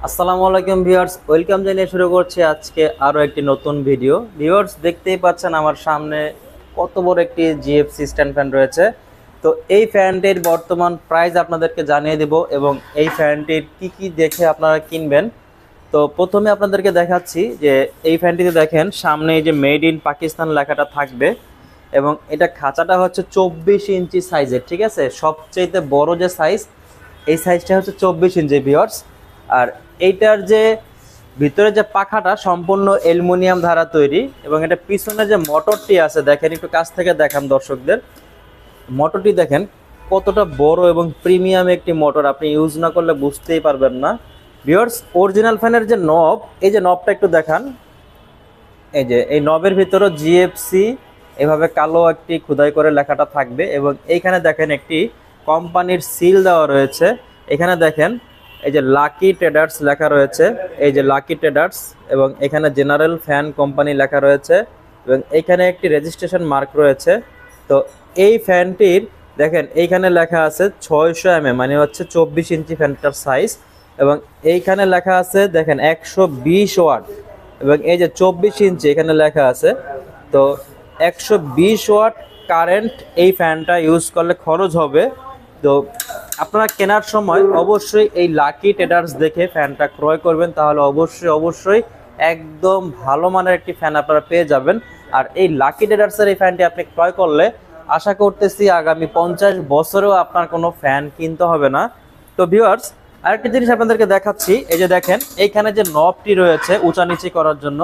আসসালামু আলাইকুম viewers, welcome জানিয়ে শুরু করছি আজকে আরও একটি নতুন ভিডিও। ভিউয়ার্স, দেখতেই পাচ্ছেন আমার সামনে কত বড় একটি জিএফসি স্ট্যান্ড ফ্যান রয়েছে। তো এই ফ্যানটির বর্তমান প্রাইস আপনাদেরকে জানিয়ে দেব এবং এই ফ্যানটির কি দেখে আপনারা কিনবেন। তো প্রথমে আপনাদেরকে দেখাচ্ছি যে এই ফ্যানটিতে দেখেন সামনে এই যে মেড ইন পাকিস্তান লেখাটা থাকবে এবং এটা খাঁচাটা হচ্ছে 24 ইঞ্চি সাইজের, ঠিক আছে। সবচেয়ে বড় যে সাইজ, এই সাইজটা হচ্ছে 24 ইঞ্চি ভিউয়ার্স। আর এইটার যে ভিতরে যে পাখাটা সম্পূর্ণ অ্যালুমিনিয়াম দ্বারা তৈরি এবং এটা পিছনে যে মোটরটি আছে দেখেন, একটু কাছ থেকে দেখান দর্শকদের। মোটরটি দেখেন কতটা বড় এবং প্রিমিয়াম একটি মোটর, আপনি ইউজ না করলে বুঝতেই পারবেন না। ভিউয়ার্স, অরিজিনাল ফ্যানের যে নব, এই যে নবটা একটু দেখান। এই যে এই নবের ভিতরে জিএফসি এভাবে কালো একটি খোদাই করে লেখাটা থাকবে এবং এইখানে দেখেন একটি কোম্পানির সিল দেওয়া রয়েছে। এখানে দেখেন এই যে লাকি ট্রেডার্স লেখা রয়েছে, এই যে লাকি ট্রেডার্স, এবং এখানে জেনারেল ফ্যান কোম্পানি লেখা রয়েছে এবং এইখানে একটি রেজিস্ট্রেশন মার্ক রয়েছে। তো এই ফ্যানটির দেখেন এইখানে লেখা আছে 600 mm, মানে হচ্ছে 24 ইঞ্চি ফ্যানটার সাইজ, এবং এইখানে লেখা আছে দেখেন 120 ওয়াট, এবং এই যে 24 ইঞ্চি এখানে লেখা আছে। তো 120 ওয়াট কারেন্ট এই ফ্যানটা ইউজ করলে খরচ হবে। তো আপনারা কেনার সময় অবশ্যই এই লাকি ট্রেডার্স দেখে ফ্যানটা ক্রয় করবেন, তাহলে অবশ্যই একদম ভালো মানের একটি ফ্যান আপনারা পেয়ে যাবেন। আর এই লাকি ট্রেডার্সের এই ফ্যানটি আপনি ক্রয় করলে আশা করতেছি আগামী 50 বছরেও আপনার কোনো ফ্যান কিনতে হবে না। তো ভিউয়ার্স, আরেকটি জিনিস আপনাদেরকে দেখাচ্ছি, এই যে দেখেন এইখানে যে নবটি রয়েছে উঁচা নিচে করার জন্য,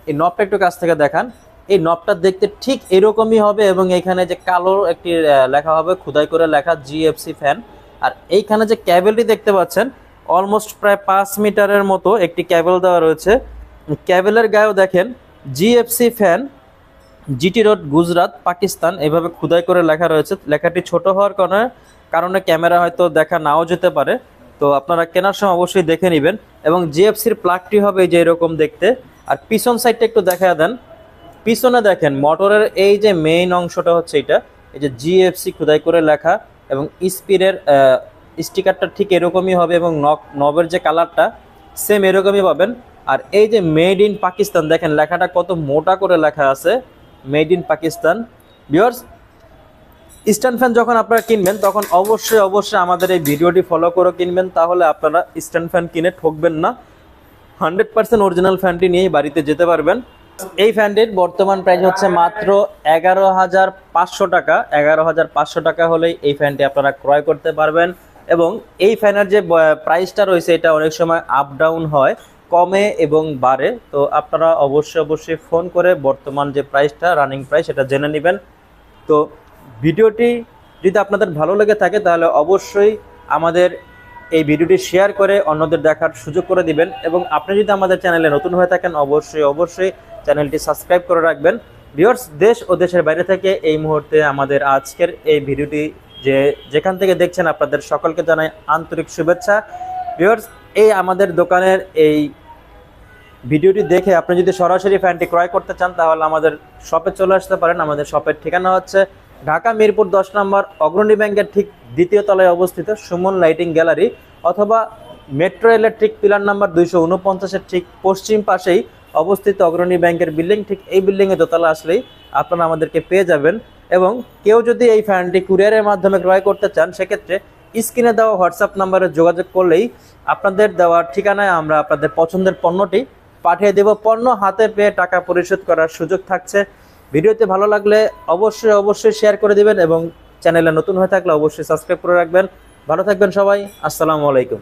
এই নবটা একটু কাছ থেকে দেখান। এই নবটা দেখতে ঠিক এরকমই হবে এবং এখানে যে কালো একটি লেখা হবে, খোদাই করে লেখা জিএফসি ফ্যান। আর এইখানে যে ক্যাবেলটি দেখতে পাচ্ছেন অলমোস্ট প্রায় 5 মিটারের মতো একটি ক্যাবেল দেওয়া রয়েছে। ক্যাবেলের গায়েও দেখেন GFC fan, GT road, Gujarat, Pakistan এইভাবে খোদাই করে লেখা রয়েছে। লেখাটি ছোট হওয়ার কারণে ক্যামেরা হয়তো দেখা নাও যেতে পারে, তো আপনারা কেনার সময় অবশ্যই দেখে নেবেন। এবং জিএফসির প্লাগটি হবে যে এরকম দেখতে। আর পিছন সাইডটা একটু দেখা দেন। পিছনে দেখেন মোটরের এই যে মেইন অংশটা হচ্ছে এটা, এই যে জিএফসি খোদাই করে লেখা এবং স্পিডের স্টিকারটা ঠিক এরকমই হবে এবং নবের যে কালারটা সেম এরকমই পাবেন। আর এই যে মেড ইন পাকিস্তান দেখেন লেখাটা কত মোটা করে লেখা আছে, made in Pakistan. Viewers, stand fan যখন আপনারা কিনবেন তখন অবশ্যই আমাদের এই ভিডিওটি ফলো করে কিনবেন, তাহলে আপনারা স্ট্যান্ড ফ্যান কিনে ঠকবেন না। 100% অরিজিনাল ফ্যানটি নিয়ে বাড়িতে যেতে পারবেন। এই ফ্যানটির বর্তমান প্রাইস হচ্ছে মাত্র 11,500 টাকা। 11,500 টাকা হলেই এই ফ্যানটি আপনারা ক্রয় করতে পারবেন। এবং এই ফ্যানের যে প্রাইসটা রয়েছে এটা অনেক সময় আপ ডাউন হয়, কমে এবং বাড়ে। তো আপনারা অবশ্যই ফোন করে বর্তমান যে প্রাইসটা, রানিং প্রাইস, সেটা জেনে নেবেন। তো ভিডিওটি যদি আপনাদের ভালো লেগে থাকে তাহলে অবশ্যই আমাদের এই ভিডিওটি শেয়ার করে অন্যদের দেখার সুযোগ করে দিবেন। এবং আপনি যদি আমাদের চ্যানেলে নতুন হয়ে থাকেন অবশ্যই চ্যানেলটি সাবস্ক্রাইব করে রাখবেন। ভিউয়ার্স, দেশ ও দেশের বাইরে থেকে এই মুহূর্তে আমাদের আজকের এই ভিডিওটি যেখান থেকে দেখছেন আপনাদের সকলকে জানাই আন্তরিক শুভেচ্ছা। ভিউয়ার্স, এই আমাদের দোকানের এই ভিডিওটি দেখে আপনি যদি সরাসরি ফ্যানটি ক্রয় করতে চান তাহলে আমাদের শপে চলে আসতে পারেন। আমাদের শপের ঠিকানা হচ্ছে ঢাকা মিরপুর 10 নম্বর অগ্রণী ব্যাংকের ঠিক দ্বিতীয় তলায় অবস্থিত সুমন লাইটিং গ্যালারি, অথবা মেট্রো রেলের ঠিক পিলার নাম্বার 249-এর ঠিক পশ্চিম পাশেই অবস্থিত অগ্রণী ব্যাংকের বিল্ডিং, ঠিক এই বিল্ডিংয়ে দোতলা আসলেই আপনারা আমাদেরকে পেয়ে যাবেন। এবং কেউ যদি এই ফ্যানটি কুরিয়ারের মাধ্যমে ক্রয় করতে চান সেক্ষেত্রে স্ক্রিনে দেওয়া হোয়াটসঅ্যাপ নাম্বারে যোগাযোগ করলেই আপনাদের দেওয়া ঠিকানায় আমরা আপনাদের পছন্দের পণ্যটি পাঠিয়ে দেব। পণ্য হাতে পেয়ে টাকা পরিশোধ করার সুযোগ থাকছে। ভিডিওতে ভালো লাগলে অবশ্যই শেয়ার করে দিবেন এবং চ্যানেলে নতুন হয়ে থাকলে অবশ্যই সাবস্ক্রাইব করে রাখবেন। ভালো থাকবেন সবাই, আসসালামু আলাইকুম।